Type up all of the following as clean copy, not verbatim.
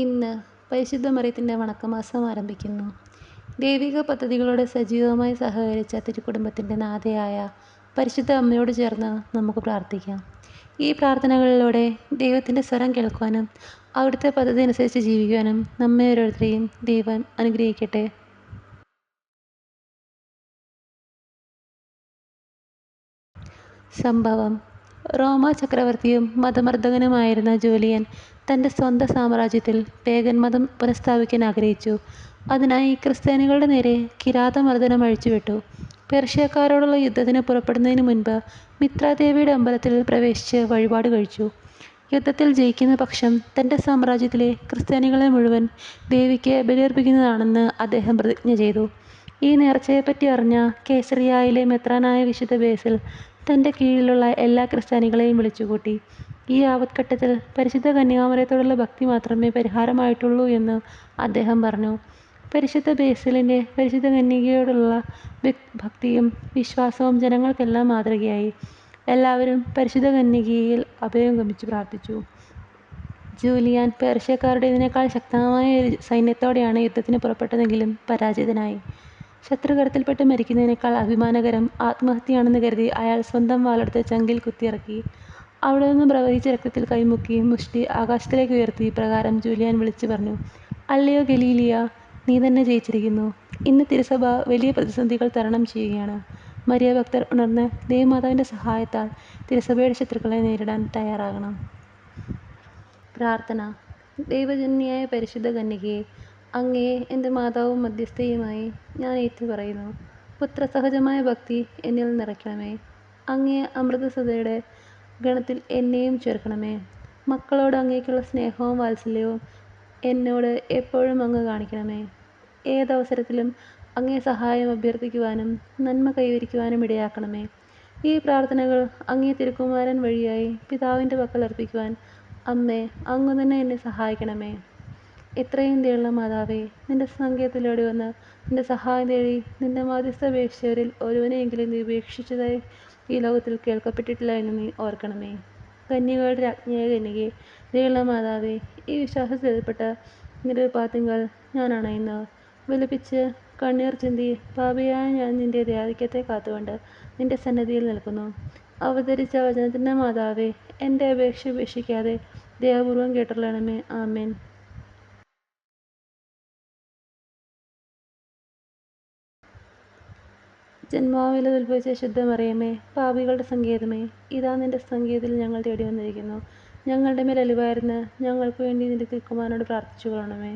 ഇന്ന് പരിശുദ്ധ മറിയത്തിൻ്റെ വണക്കമാസം ആരംഭിക്കുന്നു. ദൈവിക പദ്ധതികളോട് സജീവമായി സഹകരിച്ച തിരുക്കുടുംബത്തിൻ്റെ നാഥയായ പരിശുദ്ധ അമ്മയോട് ചേർന്ന് നമുക്ക് പ്രാർത്ഥിക്കാം. ഈ പ്രാർത്ഥനകളിലൂടെ ദൈവത്തിൻ്റെ സ്വരം കേൾക്കുവാനും അവിടുത്തെ പദ്ധതി അനുസരിച്ച് ജീവിക്കുവാനും നമ്മെ ഓരോരുത്തരെയും ദൈവം അനുഗ്രഹിക്കട്ടെ. സംഭവം: റോമാ ചക്രവർത്തിയും മതമർദ്ദകനുമായിരുന്ന ജൂലിയൻ തൻ്റെ സ്വന്തം സാമ്രാജ്യത്തിൽ പേഗൻ മതം പുനഃസ്ഥാപിക്കാൻ ആഗ്രഹിച്ചു. അതിനായി ക്രിസ്ത്യാനികളുടെ നേരെ കിരാതമർദ്ദനം അഴിച്ചുവിട്ടു. പേർഷ്യക്കാരോടുള്ള യുദ്ധത്തിന് പുറപ്പെടുന്നതിന് മുൻപ് മിത്രാദേവിയുടെ അമ്പലത്തിൽ പ്രവേശിച്ച് വഴിപാട് കഴിച്ചു. യുദ്ധത്തിൽ ജയിക്കുന്ന പക്ഷം തൻ്റെ സാമ്രാജ്യത്തിലെ ക്രിസ്ത്യാനികളെ മുഴുവൻ ദേവിക്ക് ബലിയർപ്പിക്കുന്നതാണെന്ന് അദ്ദേഹം പ്രതിജ്ഞ ചെയ്തു. ഈ നേർച്ചയെപ്പറ്റി അറിഞ്ഞ കേസറിയായിലെ മെത്രാനായ വിശുദ്ധ ബേസിൽ തൻ്റെ കീഴിലുള്ള എല്ലാ ക്രിസ്ത്യാനികളെയും വിളിച്ചുകൂട്ടി. ഈ ആപത്ഘട്ടത്തിൽ പരിശുദ്ധ കന്യാമറിയത്തോടുള്ള ഭക്തി മാത്രമേ പരിഹാരമായിട്ടുള്ളൂ എന്ന് അദ്ദേഹം പറഞ്ഞു. പരിശുദ്ധ ബേസിലിൻ്റെ പരിശുദ്ധ കന്യകയോടുള്ള ഭക്തിയും വിശ്വാസവും ജനങ്ങൾക്കെല്ലാം മാതൃകയായി. എല്ലാവരും പരിശുദ്ധ കന്യകയിൽ അഭയം ഗമിച്ചു പ്രാർത്ഥിച്ചു. ജൂലിയാൻ പേർഷ്യക്കാരുടേതിനേക്കാൾ ശക്തമായ ഒരു സൈന്യത്തോടെയാണ് യുദ്ധത്തിന് പുറപ്പെട്ടതെങ്കിലും പരാജിതനായി. ശത്രുകരത്തിൽപ്പെട്ട് മരിക്കുന്നതിനേക്കാൾ അഭിമാനകരം ആത്മഹത്യയാണെന്ന് കരുതി അയാൾ സ്വന്തം വാളെടുത്ത് ചങ്കിൽ കുത്തിയിറക്കി. അവിടെ നിന്നും പ്രവഹിച്ച രക്തത്തിൽ കൈമുക്കി മുഷ്ടി ആകാശത്തിലേക്ക് ഉയർത്തി ഇപ്രകാരം ജൂലിയാൻ വിളിച്ചു പറഞ്ഞു: അല്ലയോ ഗലീലിയ, നീ തന്നെ ജയിച്ചിരിക്കുന്നു. ഇന്ന് തിരുസഭ വലിയ പ്രതിസന്ധികൾ തരണം ചെയ്യുകയാണ്. മരിയ ഭക്തർ ഉണർന്ന് ദേവമാതാവിൻ്റെ സഹായത്താൽ തിരുസഭയുടെ ശത്രുക്കളെ നേരിടാൻ തയ്യാറാകണം. പ്രാർത്ഥന: ദൈവജനനിയായ പരിശുദ്ധ കന്യകയെ, അങ്ങയെ എൻ്റെ മാതാവും മധ്യസ്ഥയുമായി ഞാൻ ഏറ്റുപറയുന്നു. പുത്രസഹജമായ ഭക്തി എന്നിൽ നിറയ്ക്കണമേ. അങ്ങയെ അമൃതസുതയുടെ ഗണത്തിൽ എന്നെയും ചേർക്കണമേ. മക്കളോട് അങ്ങേക്കുള്ള സ്നേഹവും വാത്സല്യവും എന്നോട് എപ്പോഴും അങ്ങ് കാണിക്കണമേ. ഏതവസരത്തിലും അങ്ങേ സഹായം അഭ്യർത്ഥിക്കുവാനും നന്മ കൈവരിക്കുവാനും ഇടയാക്കണമേ. ഈ പ്രാർത്ഥനകൾ അങ്ങേ തിരുക്കുമാരൻ വഴിയായി പിതാവിൻ്റെ പക്കൽ അർപ്പിക്കുവാൻ അമ്മേ, അങ്ങ് തന്നെ എന്നെ സഹായിക്കണമേ. എത്രയും ദയുള്ള മാതാവേ, നിന്റെ സങ്കേതത്തിലൂടെ വന്ന് നിന്റെ സഹായം തേടി നിന്റെ മാധ്യസ്ഥ അപേക്ഷിച്ചവരിൽ ഒരുവനെയെങ്കിലും നീ ഉപേക്ഷിച്ചതായി ഈ ലോകത്തിൽ കേൾക്കപ്പെട്ടിട്ടില്ല എന്ന് നീ ഓർക്കണമേ. കന്യകകളുടെ രാജ്ഞിയായ കന്യകേ, ദയുള്ള മാതാവേ, ഈ വിശ്വാസത്തിൽപ്പെട്ട നിന്റെ പാദങ്ങൾ ഞാൻ അണയുന്നു. വിലപിച്ച് കണ്ണീർ ചിന്തി പാപിയായ ഞാൻ നിന്റെ ദയാധിക്യത്തെ കാത്തുകൊണ്ട് നിന്റെ സന്നിധിയിൽ നിൽക്കുന്നു. അവതരിച്ച വചനത്തിൻ്റെ മാതാവേ, എൻ്റെ അപേക്ഷ ഉപേക്ഷിക്കാതെ ദയാപൂർവം കേട്ടരുളണമേ. ആമേൻ. ജന്മാവിൽ ഉത്ഭവിച്ച ശുദ്ധമറിയമേ, പാപികളുടെ സങ്കേതമേ, ഇതാ നിന്റെ സങ്കേതത്തിൽ ഞങ്ങൾ തേടി വന്നിരിക്കുന്നു. ഞങ്ങളുടെ മേൽ അലിവായിരുന്ന് ഞങ്ങൾക്ക് വേണ്ടി നിന്റെ തിരുക്കുമാരനോട് പ്രാർത്ഥിച്ചു കൊള്ളണമേ.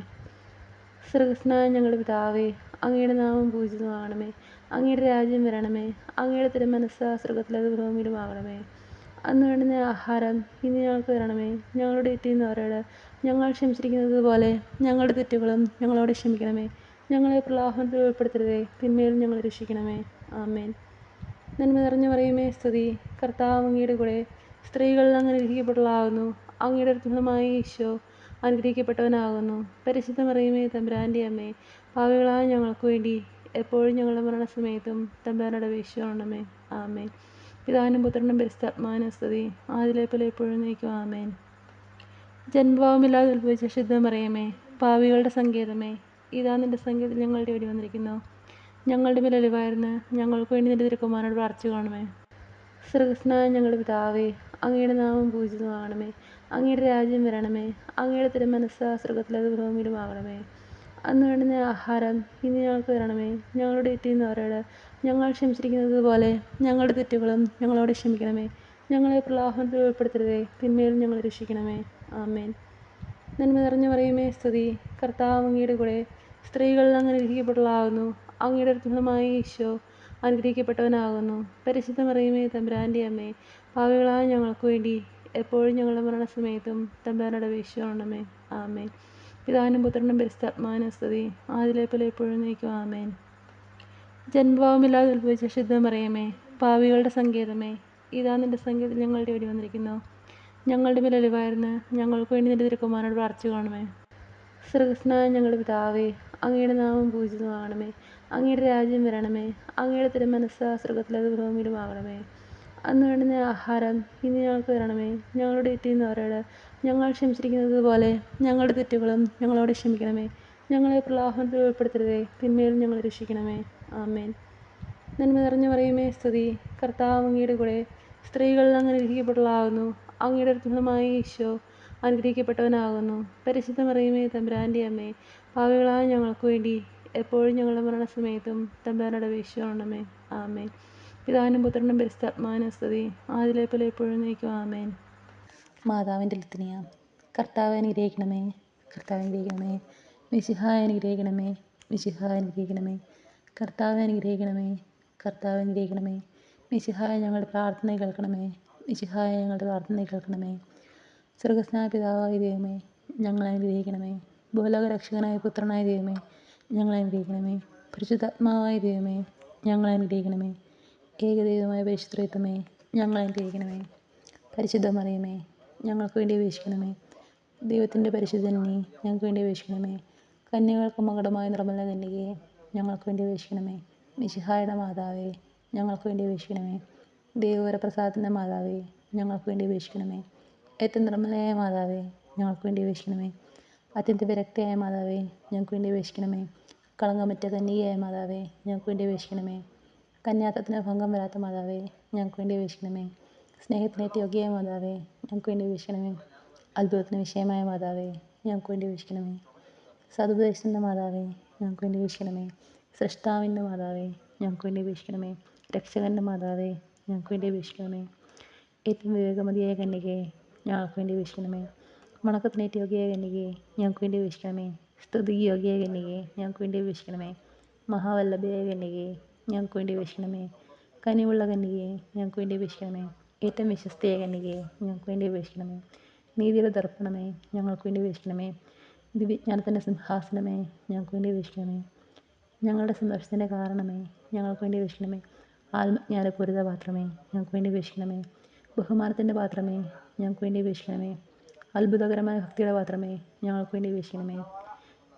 സ്വർഗ്ഗസ്ഥനായ ഞങ്ങളുടെ പിതാവേ, അങ്ങയുടെ നാമം പൂജിതമാകണമേ. അങ്ങയുടെ രാജ്യം വരണമേ. അങ്ങയുടെ തിരുമനസ്സ് സ്വർഗ്ഗത്തിലത് ഭൂമിയിലുമാകണമേ. അന്ന് വേണ്ടുന്ന ആഹാരം ഇന്ന് ഞങ്ങൾക്ക് തരണമേ. ഞങ്ങളുടെ തെറ്റ് ചെയ്യുന്നവരോട് ഞങ്ങൾ ക്ഷമിച്ചിരിക്കുന്നത് പോലെ ഞങ്ങളുടെ തെറ്റുകളും ഞങ്ങളോട് ക്ഷമിക്കണമേ. ഞങ്ങളെ പ്രലോഭനത്തിൽ ഉൾപ്പെടുത്തരുതേ, തിന്മയിൽ ഞങ്ങളെ രക്ഷിക്കണമേ. ആമേൻ. നന്മ നിറഞ്ഞ മറിയമേ, സ്തുതി. കർത്താവ് അങ്ങയുടെ കൂടെ സ്ത്രീകൾ അങ്ങ് അനുഗ്രഹിക്കപ്പെട്ടവളാകുന്നു. അങ്ങയുടെ ഫലമായ ഈശോ അനുഗ്രഹിക്കപ്പെട്ടവനാകുന്നു. പരിശുദ്ധ മറിയമേ, തമ്പുരാൻ്റെ അമ്മേ, പാപികളായ ഞങ്ങൾക്ക് വേണ്ടി എപ്പോഴും ഞങ്ങളുടെ മരണസമയത്തും തമ്പുരാനോട് അപേക്ഷിച്ചുകൊള്ളണമേ. ആമേൻ. പിതാവിനും പുത്രനും പരിശുദ്ധാത്മാവിനും സ്തുതി, ആദിയിലെ പോലെ എപ്പോഴും എന്നേക്കും. ആമേൻ. ജന്മഭാവമില്ലാതെ ഉത്ഭവിച്ച ശുദ്ധ മറിയമേ, പാപികളുടെ സങ്കേതമേ, ഇതാ നിന്റെ സങ്കേതത്തിൽ ഞങ്ങൾ തേടി വന്നിരിക്കുന്നു. ഞങ്ങളുടെ മേൽ അലിവായിരുന്ന് ഞങ്ങൾക്ക് വേണ്ടി നിന്റെ തിരുക്കുമാരനോട് പ്രാർത്ഥിച്ചു കൊള്ളണമേ. സ്വർഗ്ഗസ്ഥനായ ഞങ്ങളുടെ പിതാവേ, അങ്ങയുടെ നാമം പൂജിതമാകണമേ. അങ്ങയുടെ രാജ്യം വരണമേ. അങ്ങയുടെ തിരുമനസ്സ് സ്വർഗ്ഗത്തിലത് ഭൂമിയിലുമാകണമേ. അന്ന് വേണ്ടുന്ന ആഹാരം ഇന്ന് ഞങ്ങൾക്ക് തരണമേ. ഞങ്ങളുടെ തെറ്റ് ചെയ്യുന്നവരോട് ഞങ്ങൾ ക്ഷമിച്ചിരിക്കുന്നത് പോലെ ഞങ്ങളുടെ തെറ്റുകളും ഞങ്ങളോട് ക്ഷമിക്കണമേ. ഞങ്ങളെ പ്രലോഭനത്തിൽ ഉൾപ്പെടുത്തരുതേ, തിന്മയിൽ ഞങ്ങളെ രക്ഷിക്കണമേ. ആമേൻ. നന്മ നിറഞ്ഞ മറിയമേ, സ്തുതി. കർത്താവ് അങ്ങയുടെ കൂടെ സ്ത്രീകൾ അങ്ങ് അനുഗ്രഹിക്കപ്പെട്ടവളാകുന്നു. അങ്ങയുടെ ഫലമായ ഈശോ അനുഗ്രഹിക്കപ്പെട്ടവനാകുന്നു. പരിശുദ്ധ മറിയമേ, തമ്പുരാൻ്റെ അമ്മേ, പാപികളായ ഞങ്ങൾക്ക് വേണ്ടി എപ്പോഴും ഞങ്ങളുടെ മരണസമയത്തും തമ്പുരാനോട് അപേക്ഷിച്ചു കൊള്ളണമേ. ആമേൻ. പിതാവിനും പുത്രനും പരിശുദ്ധാത്മാവിനും സ്തുതി, ആദിയിലെ പോലെ എപ്പോഴും എന്നേക്കും. ആമേൻ. ജന്മഭാവമില്ലാതെ ഉത്ഭവിച്ച ശുദ്ധ മറിയമേ, പാപികളുടെ സങ്കേതമേ, ഇതാ നിന്റെ സങ്കേതത്തിൽ ഞങ്ങൾ തേടി വന്നിരിക്കുന്നു. ഞങ്ങളുടെ മേൽ അലിവായിരുന്ന് ഞങ്ങൾക്ക് വേണ്ടി നിന്റെ തിരുക്കുമാരനോട് പ്രാർത്ഥിച്ചു കൊള്ളണമേ. സ്വർഗ്ഗസ്ഥനായ ഞങ്ങളുടെ പിതാവേ, അങ്ങയുടെ നാമം പൂജിതമാകണമേ. അങ്ങയുടെ രാജ്യം വരണമേ. അങ്ങയുടെ തിരുമനസ്സ് സ്വർഗ്ഗത്തിലത് ഭൂമിയിലുമാകണമേ. അന്ന് വേണ്ടുന്ന ആഹാരം ഇന്ന് ഞങ്ങൾക്ക് തരണമേ. ഞങ്ങളുടെ തെറ്റ് ചെയ്യുന്നവരോട് ഞങ്ങൾ ക്ഷമിച്ചിരിക്കുന്നത് പോലെ ഞങ്ങളുടെ തെറ്റുകളും ഞങ്ങളോട് ക്ഷമിക്കണമേ. ഞങ്ങളെ പ്രലോഭനത്തിൽ ഉൾപ്പെടുത്തരുതേ, തിന്മയിൽ ഞങ്ങളെ രക്ഷിക്കണമേ. ആമേൻ. നന്മ നിറഞ്ഞ മറിയമേ സ്തുതി. കർത്താവ് അങ്ങയുടെ കൂടെ സ്ത്രീകൾ അങ്ങ് അനുഗ്രഹിക്കപ്പെട്ടവളാകുന്നു. അങ്ങയുടെ ഫലമായ ഈശോ അനുഗ്രഹിക്കപ്പെട്ടവനാകുന്നു. പരിശുദ്ധ മറിയമേ തമ്പുരാൻ്റെ അമ്മേ, പാപികളായ ഞങ്ങൾക്ക് വേണ്ടി എപ്പോഴും ഞങ്ങളുടെ മരണസമയത്തും തമ്പുരാനോട് അപേക്ഷിച്ചുകൊള്ളണമേ. ആമേൻ. പിതാവിനും പുത്രനും പരിശുദ്ധാത്മാവിനും സ്തുതി, ആദിയിലെ പോലെ എപ്പോഴും എന്നേക്കും. ആമേൻ. മാതാവിൻ്റെ ലിത്തനിയ. കർത്താവെ അനുഗ്രഹിക്കണമേ, കർത്താവെ അനുഗ്രഹിക്കണമേ. മിശിഹായെ അനുഗ്രഹിക്കണമേ, മിശിഹായെ അനുഗ്രഹിക്കണമേ. കർത്താവെ അനുഗ്രഹിക്കണമേ, കർത്താവെ അനുഗ്രഹിക്കണമേ. മിശിഹായെ ഞങ്ങളുടെ പ്രാർത്ഥന കേൾക്കണമേ, മിശിഹായെ ഞങ്ങളുടെ പ്രാർത്ഥന കേൾക്കണമേ. സ്വർഗസ്നായ പിതാവായ ദൈവമേ, ഞങ്ങളെ അനുഗ്രഹിക്കണമേ. ഭൂലോക രക്ഷകനായ പുത്രനായ ദൈവമേ, ഞങ്ങളെ അനുഗ്രഹിക്കണമേ. പരിശുദ്ധാത്മാവായ ദൈവമേ, ഞങ്ങളെ അനുഗ്രഹിക്കണമേ. ഏകദൈവമായ പരിശുദ്ധത്വമേ, ഞങ്ങളെ അനുഗ്രഹിക്കണമേ. പരിശുദ്ധ മറിയമേ, ഞങ്ങൾക്ക് വേണ്ടി അപേക്ഷിക്കണമേ. ദൈവത്തിൻ്റെ പരിശുദ്ധനെ, ഞങ്ങൾക്ക് വേണ്ടി അപേക്ഷിക്കണമേ. കന്യകൾക്ക് മകുടമായ നിർമ്മല കന്യകയെ, ഞങ്ങൾക്ക് വേണ്ടി അപേക്ഷിക്കണമേ. മിശിഹായുടെ മാതാവേ, ഞങ്ങൾക്ക് വേണ്ടി അപേക്ഷിക്കണമേ. ദൈവവരപ്രസാദത്തിൻ്റെ മാതാവേ, ഞങ്ങൾക്ക് വേണ്ടി അപേക്ഷിക്കണമേ. ഏറ്റവും നിർമ്മലയായ മാതാവേ, ഞങ്ങൾക്ക് വേണ്ടി അപേക്ഷിക്കണമേ. അത്യന്ത വിരക്തയായ മാതാവേ, ഞങ്ങൾക്ക് വേണ്ടി അപേക്ഷിക്കണമേ. കളങ്കമറ്റ കന്യകയായ മാതാവേ, ഞങ്ങൾക്ക് വേണ്ടി അപേക്ഷിക്കണമേ. കന്യാത്വത്തിന് ഭംഗം വരാത്ത മാതാവേ, ഞങ്ങൾക്ക് വേണ്ടി അപേക്ഷിക്കണമേ. സ്നേഹത്തിനേറ്റ യോഗ്യയായ മാതാവേ, ഞങ്ങൾക്ക് വേണ്ടി അപേക്ഷിക്കണമേ. അത്ഭുതത്തിന് വിഷയമായ മാതാവേ, ഞങ്ങൾക്ക് വേണ്ടി അപേക്ഷിക്കണമേ. സതുപദേശത്തിൻ്റെ മാതാവേ, ഞങ്ങൾക്ക് വേണ്ടി അപേക്ഷിക്കണമേ. സൃഷ്ടാവിൻ്റെ മാതാവേ, ഞങ്ങൾക്ക് വേണ്ടി അപേക്ഷിക്കണമേ. രക്ഷകൻ്റെ മാതാവേ, ഞങ്ങൾക്ക് വേണ്ടി അപേക്ഷിക്കണമേ. ഏറ്റവും വിവേകമതിയായ കന്യകയെ, ഞങ്ങൾക്ക് വേണ്ടി അപേക്ഷിക്കണമേ. വണക്കത്തിനേറ്റ യോഗ്യയായ കന്യകയെ, ഞങ്ങൾക്ക് വേണ്ടി അപേക്ഷിക്കണമേ. സ്തുതിക്ക് യോഗ്യയായ കന്യകയെ, ഞങ്ങൾക്ക് വേണ്ടി അപേക്ഷിക്കണമേ. മഹാവല്ലഭയായ കന്യകയെ, ഞങ്ങൾക്ക് വേണ്ടി അപേക്ഷിക്കണമേ. കനിവുള്ള കന്യകയെ, ഞങ്ങൾക്ക് വേണ്ടി അപേക്ഷിക്കണമേ. ഏറ്റവും വിശ്വസ്തയായ കന്യകയെ, ഞങ്ങൾക്ക് വേണ്ടി അപേക്ഷിക്കണമേ. നീതിയുടെ ദർപ്പണമേ, ഞങ്ങൾക്ക് വേണ്ടി അപേക്ഷിക്കണമേ. ദിവ്യജ്ഞാനത്തിൻ്റെ സിംഹാസനമേ, ഞങ്ങൾക്ക് വേണ്ടി അപേക്ഷിക്കണമേ. ഞങ്ങളുടെ സന്തോഷത്തിൻ്റെ കാരണമേ, ഞങ്ങൾക്ക് വേണ്ടി അപേക്ഷിക്കണമേ. ആത്മജ്ഞാനപൂരിത പാത്രമേ, ഞങ്ങൾക്ക് വേണ്ടി അപേക്ഷിക്കണമേ. ബഹുമാനത്തിൻ്റെ പാത്രമേ, ഞങ്ങൾക്ക് വേണ്ടി അപേക്ഷിക്കണമേ. അത്ഭുതകരമായ ഭക്തിയുടെ പാത്രമേ, ഞങ്ങൾക്ക് വേണ്ടി അപേക്ഷിക്കണമേ.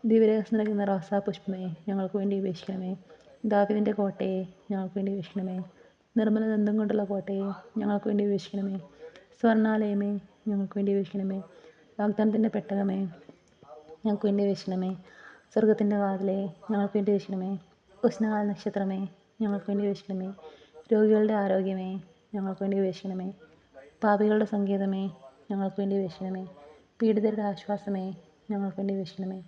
ദിവ്യരഹസ്യം നിറയ്ക്കുന്ന റോസാ പുഷ്പമേ, ഞങ്ങൾക്ക് വേണ്ടി അപേക്ഷിക്കണമേ. ദാവീദിൻ്റെ കോട്ടയെ, ഞങ്ങൾക്ക് വേണ്ടി അപേക്ഷിക്കണമേ. നിർമ്മല ദന്തം കൊണ്ടുള്ള കോട്ടയെ, ഞങ്ങൾക്ക് വേണ്ടി അപേക്ഷിക്കണമേ. സ്വർണ്ണാലയമേ, ഞങ്ങൾക്ക് വേണ്ടി അപേക്ഷിക്കണമേ. വാഗ്ദാനത്തിൻ്റെ പെട്ടകമേ, ഞങ്ങൾക്ക് വേണ്ടി അപേക്ഷിക്കണമേ. സ്വർഗത്തിൻ്റെ വാതിലേ, ഞങ്ങൾക്ക് വേണ്ടി അപേക്ഷിക്കണമേ. ഉഷ്ണകാല നക്ഷത്രമേ, ഞങ്ങൾക്ക് വേണ്ടി അപേക്ഷിക്കണമേ. രോഗികളുടെ ആരോഗ്യമേ, ഞങ്ങൾക്ക് വേണ്ടി അപേക്ഷിക്കണമേ. പാപികളുടെ സങ്കേതമേ, ഞങ്ങൾക്ക് വേണ്ടി അപേക്ഷിക്കണമേ. പീഡിതരുടെ ആശ്വാസമേ, ഞങ്ങൾക്ക് വേണ്ടി അപേക്ഷിക്കണമേ.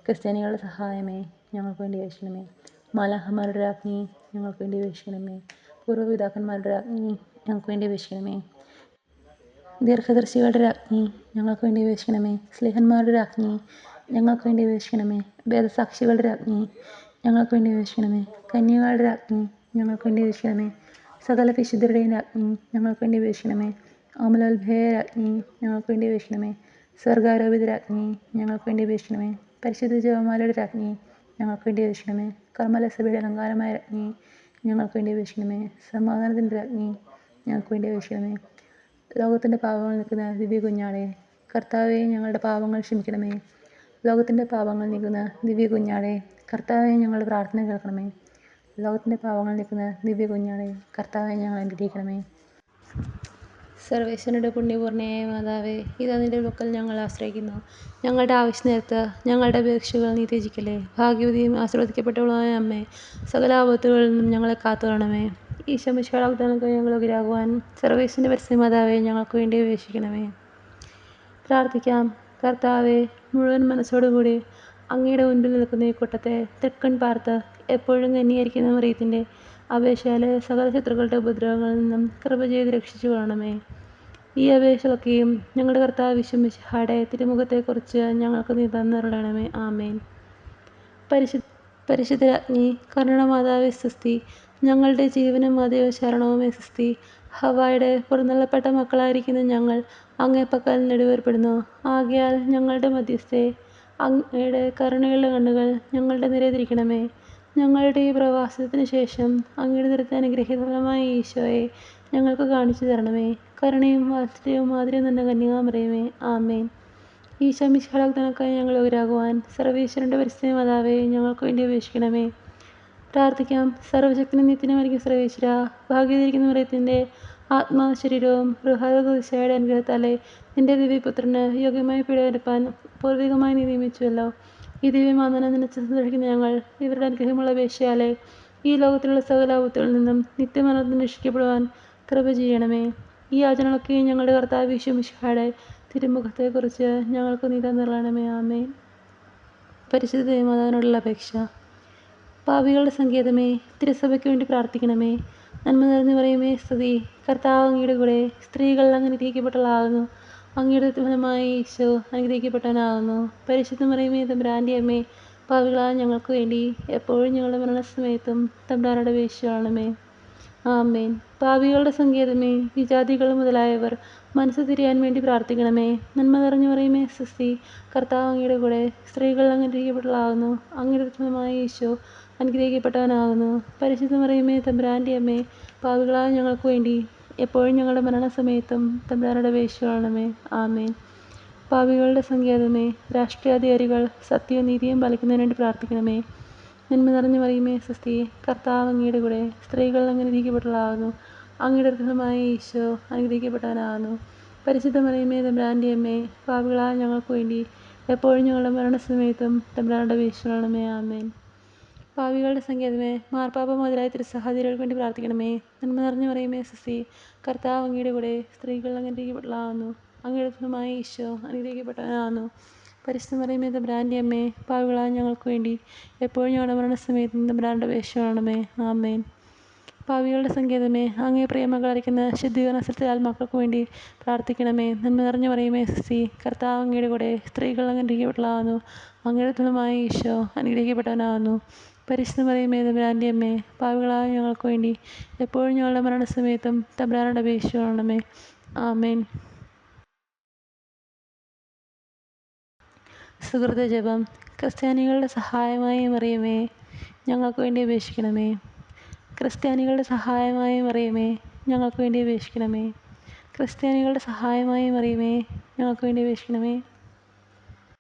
ക്രിസ്ത്യാനികളുടെ സഹായമേ, ഞങ്ങൾക്ക് വേണ്ടി അപേക്ഷിക്കണമേ. മാലാഖമാരുടെ രാജ്ഞി, ഞങ്ങൾക്ക് വേണ്ടി അപേക്ഷിക്കണമേ. പൂർവ്വപിതാക്കന്മാരുടെ രാജ്ഞി, ഞങ്ങൾക്ക് വേണ്ടി അപേക്ഷിക്കണമേ. ദീർഘദർശികളുടെ രാജ്ഞി, ഞങ്ങൾക്ക് വേണ്ടി അപേക്ഷിക്കണമേ. സ്ലേഹന്മാരുടെ രാജ്ഞി, ഞങ്ങൾക്ക് വേണ്ടി അപേക്ഷിക്കണമേ. വേദസാക്ഷികളുടെ രാജ്ഞി, ഞങ്ങൾക്ക് വേണ്ടി അപേക്ഷിക്കണമേ. കന്യകളുടെ രാജ്ഞി, ഞങ്ങൾക്ക് വേണ്ടി അപേക്ഷിക്കണമേ. സകല വിശുദ്ധരുടെയും രാജ്ഞി, ഞങ്ങൾക്ക് വേണ്ടി അപേക്ഷിക്കണമേ. അമലോത്ഭയ രാജ്ഞി, ഞങ്ങൾക്ക് വേണ്ടി അപേക്ഷിക്കണമേ. സ്വർഗാരോപിത രാജ്ഞി, ഞങ്ങൾക്ക് വേണ്ടി അപേക്ഷിക്കണമേ. പരിശുദ്ധ ജപമാലയുടെ രാജ്ഞി, ഞങ്ങൾക്ക് വേണ്ടി അപേക്ഷിക്കണമേ. കർമ്മലസഭയുടെ അലങ്കാരമായ രാജ്ഞി, ഞങ്ങൾക്ക് വേണ്ടി അപേക്ഷിക്കണമേ. സമാധാനത്തിൻ്റെ രാജ്ഞി, ഞങ്ങൾക്ക് വേണ്ടി അപേക്ഷിക്കണമേ. ലോകത്തിൻ്റെ പാപങ്ങൾ നീക്കുന്ന ദിവ്യ കുഞ്ഞാടേ, കർത്താവെ ഞങ്ങളുടെ പാപങ്ങൾ ക്ഷമിക്കണമേ. ലോകത്തിൻ്റെ പാപങ്ങൾ നീക്കുന്ന ദിവ്യ കുഞ്ഞാടേ, കർത്താവെ ഞങ്ങളുടെ പ്രാർത്ഥന കേൾക്കണമേ. ലോകത്തിൻ്റെ പാപങ്ങൾ നീക്കുന്ന ദിവ്യ കുഞ്ഞാടേ, കർത്താവെ ഞങ്ങൾ അനുഗ്രഹിക്കണമേ. സർവേശ്വരനുടെ പുണ്യപൂർണ്ണയായ മാതാവേ, ഇതാ നിന്റെ പക്കൽ ഞങ്ങൾ ആശ്രയിക്കുന്നു. ഞങ്ങളുടെ ആവശ്യ നേരത്ത് ഞങ്ങളുടെ അപേക്ഷകൾ നീ ത്യജിക്കല്ലേ. ഭാഗ്യവതിയും ആശീർവദിക്കപ്പെട്ടവളുമായ അമ്മേ, സകല ആപത്തുകളിൽ നിന്നും ഞങ്ങളെ കാത്തുകൊള്ളണമേ. ഈശോ മിശിഹായുടെ വാഗ്ദാനങ്ങൾക്ക് ഞങ്ങൾ യോഗ്യരാകുവാൻ സർവേശ്വരൻ്റെ പരിശുദ്ധ മാതാവേ, ഞങ്ങൾക്ക് വേണ്ടി അപേക്ഷിക്കണമേ. പ്രാർത്ഥിക്കാം. കർത്താവെ, മുഴുവൻ മനസ്സോടുകൂടി അങ്ങയുടെ മുൻപിൽ നിൽക്കുന്ന ഈ കൂട്ടത്തെ തൃക്കൺ പാർത്ത് എപ്പോഴും കന്യകരിക്കുന്ന മറിയത്തിൻ്റെ അപേക്ഷയാലെ സകല ശത്രുക്കളുടെ ഉപദ്രവങ്ങളിൽ നിന്നും കൃപ ചെയ്ത് രക്ഷിച്ചു കൊള്ളണമേ. ഈ അപേക്ഷകളൊക്കെയും ഞങ്ങളുടെ കർത്താവ് ഈശോ മിശിഹായുടെ തിരുമുഖത്തെക്കുറിച്ച് ഞങ്ങൾക്ക് നീ തന്നരുളണമേ. ആമേൻ. പരിശുദ്ധ രാജ്ഞി, കരുണാമാതാവേ സ്തുതി. ഞങ്ങളുടെ ജീവനും അതേവ ശരണവുമേ സ്തുതി. ഹവ്വായുടെ പുറന്തള്ളപ്പെട്ട മക്കളായിരിക്കുന്ന ഞങ്ങൾ അങ്ങേ പക്കൽ നെടുവേർപ്പെടുന്നു. ആകയാൽ ഞങ്ങളുടെ മധ്യസ്ഥെ, അങ്ങയുടെ കരുണയുള്ള കണ്ണുകൾ ഞങ്ങളുടെ നേരെ തിരിക്കണമേ. ഞങ്ങളുടെ ഈ പ്രവാസത്തിന് ശേഷം അങ്ങയുടെ നിരത്തെ അനുഗ്രഹീതഫലമായ ഈശോയെ ഞങ്ങൾക്ക് കാണിച്ചു തരണമേ. കരുണയും വാത്സല്യവും മാതിരിയും തന്നെ കന്യകാമറിയമേ. ആമേൻ. ഈശോ മിശിഹായുടെ വാഗ്ദാനങ്ങൾക്കായി ഞങ്ങൾ യോഗ്യരാകുവാൻ സർവീശ്വരൻ്റെ പരിശുദ്ധ മാതാവേ, ഞങ്ങൾക്ക് വേണ്ടി അപേക്ഷിക്കണമേ. പ്രാർത്ഥിക്കാം. സർവശക്തനും നിത്യനുമായിരിക്കും സർവേശ്വര, ഭാഗ്യവതിയിരിക്കുന്ന മറിയത്തിൻ്റെ ആത്മാ ശരീരവും റുഹാദുശയുടെ അനുഗ്രഹത്താലെ നിന്റെ ദിവ്യപുത്രന് യോഗ്യമായി പീഡയെടുപ്പാൻ പൂർവികമായി നീ നിയമിച്ചുവല്ലോ. ഈ ദിവ്യമാതനെ നിനച്ച് സന്തോഷിക്കുന്ന ഞങ്ങൾ ഇവരുടെ അനുഗ്രഹമുള്ള അപേക്ഷയാലെ ഈ ലോകത്തിലുള്ള സകല ആപത്തുകളിൽ നിന്നും നിത്യമരണത്തിന് രക്ഷിക്കപ്പെടുവാൻ കൃപ ചെയ്യണമേ. ഈ യാചനകളൊക്കെ ഞങ്ങളുടെ കർത്താവ് യേശു മിശിഹായുടെ തിരുമുഖത്തെക്കുറിച്ച് ഞങ്ങൾക്ക് നീ തന്നിറങ്ങണമേ. ആമേൻ. പരിശുദ്ധ ദേവമാതാവിനോടുള്ള അപേക്ഷ. പാപികളുടെ സങ്കേതമേ, തിരുസഭയ്ക്ക് വേണ്ടി പ്രാർത്ഥിക്കണമേ. നന്മ നിറഞ്ഞു പറയുമേ സ്തുതി. കർത്താവ് അങ്ങയുടെ കൂടെ സ്ത്രീകൾ അങ്ങ് അനുഗ്രഹിക്കപ്പെട്ടവളാകുന്നു. അങ്ങയുടെ ഫലമായ ഈശോ അനുഗ്രഹിക്കപ്പെട്ടവനാകുന്നു. പരിശുദ്ധ മറിയമേ തമ്പുരാൻ്റെ അമ്മേ, പാപികളായ ഞങ്ങൾക്ക് വേണ്ടി എപ്പോഴും ഞങ്ങളുടെ മരണസമയത്തും തമ്പുരാനോട് അപേക്ഷിച്ചുകൊള്ളണമേ. ആമേൻ. പാപികളുടെ സങ്കേതമേ, വിജാതികൾ മുതലായവർ മനസ്സ് തിരിയാൻ വേണ്ടി പ്രാർത്ഥിക്കണമേ. നന്മ നിറഞ്ഞു പറയുമേ സ്വസ്തി. കർത്താവ് അങ്ങയുടെ കൂടെ സ്ത്രീകൾ അങ്ങ് അനുഗ്രഹിക്കപ്പെട്ടവളാകുന്നു. അങ്ങയുടെ ഫലമായ ഈശോ അനുഗ്രഹിക്കപ്പെട്ടവനാകുന്നു. പരിശുദ്ധ മറിയമേ തമ്പുരാൻ്റെ അമ്മേ, പാപികളായ ഞങ്ങൾക്ക് വേണ്ടി എപ്പോഴും ഞങ്ങളുടെ മരണസമയത്തും തമ്പുരാനോട് അപേക്ഷിച്ചുകൊള്ളണമേ. ആമേൻ. പാപികളുടെ സങ്കേതമേ, രാഷ്ട്രീയാധികാരികൾ സത്യവും നീതിയും പാലിക്കുന്നതിന് വേണ്ടി പ്രാർത്ഥിക്കണമേ. നന്മ നിറഞ്ഞു പറയുമേ സ്വസ്തി. കർത്താവ് അങ്ങയുടെ കൂടെ സ്ത്രീകൾ അങ്ങ് അനുഗ്രഹിക്കപ്പെട്ടവളാകുന്നു. അങ്ങയുടെ ഫലമായ ഈശോ അനുഗ്രഹിക്കപ്പെട്ടവനാകുന്നു. പരിശുദ്ധ മറിയമേ തമ്പുരാൻ്റെ അമ്മേ, പാപികളായ ഞങ്ങൾക്ക് വേണ്ടി എപ്പോഴും ഞങ്ങളുടെ മരണസമയത്തും തമ്പുരാനോട് അപേക്ഷിച്ചുകൊള്ളണമേ. ആമേൻ. പാപികളുടെ സങ്കേതമേ, മാർപ്പാപ്പ മുതലായ തിരുസഹോദരികൾക്ക് വേണ്ടി പ്രാർത്ഥിക്കണമേ. നന്മ നിറഞ്ഞു പറയുമേ സ്വസ്തി. കർത്താവ് അങ്ങയുടെ കൂടെ സ്ത്രീകൾ അങ്ങ് അനുഗ്രഹിക്കപ്പെട്ടവളാകുന്നു. അങ്ങയുടെ ഫലമായ ഈശോ അനുഗ്രഹിക്കപ്പെട്ടവനാകുന്നു. പരിശുദ്ധ മറിയമേ തമ്പുരാൻ്റെ അമ്മേ, പാപികളായ ഞങ്ങൾക്ക് വേണ്ടി എപ്പോഴും ഞങ്ങളുടെ മരണസമയത്തും തമ്പുരാനോട് അപേക്ഷിച്ചുകൊള്ളണമേ. ആമേൻ. പാപികളുടെ സങ്കേതമേ, അങ്ങേ പ്രിയമകൾ അരയ്ക്കുന്ന ശുദ്ധീകരണ സ്ഥലത്തെ ആത്മാക്കൾക്ക് വേണ്ടി പ്രാർത്ഥിക്കണമേ. നന്മ നിറഞ്ഞു പറയുമേ സ്വസ്തി. കർത്താവ് അങ്ങയുടെ കൂടെ സ്ത്രീകൾ അങ്ങ് അനുഗ്രഹിക്കപ്പെട്ടവളാകുന്നു. അങ്ങയുടെ ഫലമായ ഈശോ അനുഗ്രഹിക്കപ്പെട്ടവനാകുന്നു. പരിശുദ്ധ മറിയമേ തമ്പുരാൻ്റെ അമ്മേ, പാപികളായ ഞങ്ങൾക്ക് വേണ്ടി എപ്പോഴും ഞങ്ങളുടെ മരണസമയത്തും തമ്പുരാനോട് അപേക്ഷിച്ചുകൊള്ളണമേ. ആമേൻ. സുഹൃത ജപം. ക്രിസ്ത്യാനികളുടെ സഹായമായി മറിയമേ, ഞങ്ങൾക്ക് വേണ്ടി അപേക്ഷിക്കണമേ. ക്രിസ്ത്യാനികളുടെ സഹായമായി മറിയമേ, ഞങ്ങൾക്ക് വേണ്ടി അപേക്ഷിക്കണമേ. ക്രിസ്ത്യാനികളുടെ സഹായമായി മറിയമേ, ഞങ്ങൾക്ക് വേണ്ടി അപേക്ഷിക്കണമേ.